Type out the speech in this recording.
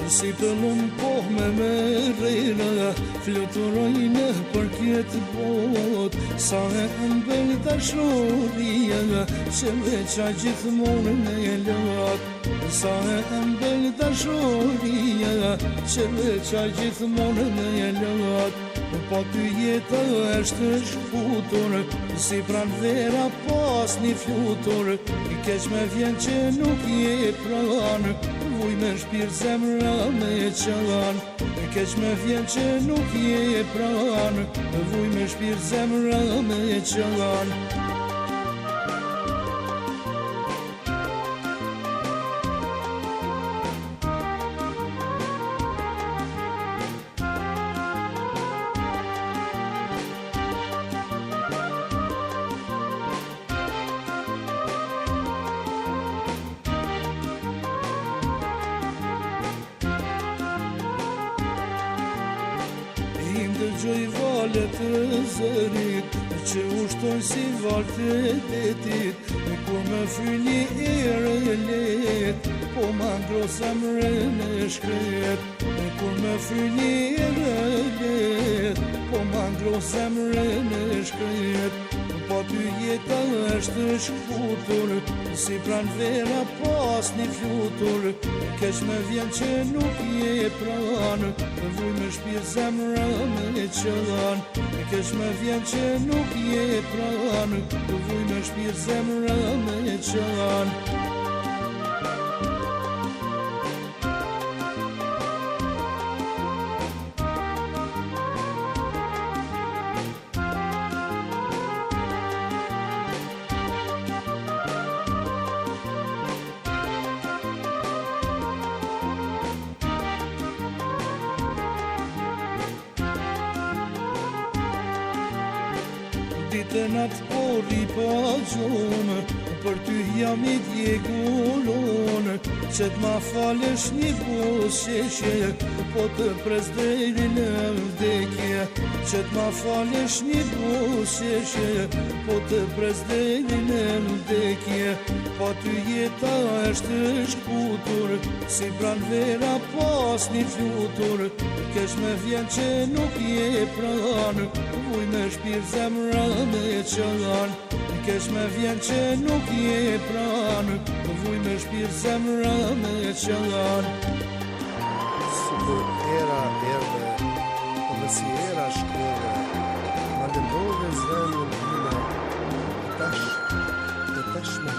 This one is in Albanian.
Si të lumë pohë me merena, fluturojnë për këtë bot. Sa e ëmbël dashuria, që veqa gjithmonë me lot. Sa e ëmbël dashuria, që veqa gjithmonë me lot. Po ty jeta është shkutur, si pranvera pas një flutur. I keq me vjen që nuk je pranë, vuj me shpirë zemra me qalan. I keq me vjen që nuk je pranë, vuj me shpirë zemra me qalan. Dëgjoj valet të zërit, që ushtojnë si valet të detit. Kur më fyni erë let, po ma ngrosa mrën e shkret. Kur më fyni erë let, po ma ngrosa mrën e shkret. Po ty jeta është shkutur, si pranvera pas një flutur. Keq me vjen që nuk je pranë, vuj me shpirë zemra me qalan. Keq me vjen që nuk je pranë, vuj me shpirë zemra me qalan. Ditën atë pori pa gjonë, për ty jam I djegullon. Që t'ma falesh një bosqeshje, po të pres deri në vdekje. Që t'ma falesh një bosqeshje, po të pres deri në vdekje. Po ty jeta është shkutur, si pranvera pas një flutur. Keq me vjen që nuk je pranë, vuj me shpirë zemra me qalan. Keq me vjen që nuk je pranë, vuj me shpirë zemra me qalan. Sikur era erdhe, dhe si era shkove, ma lëndove zemrën time, e tash me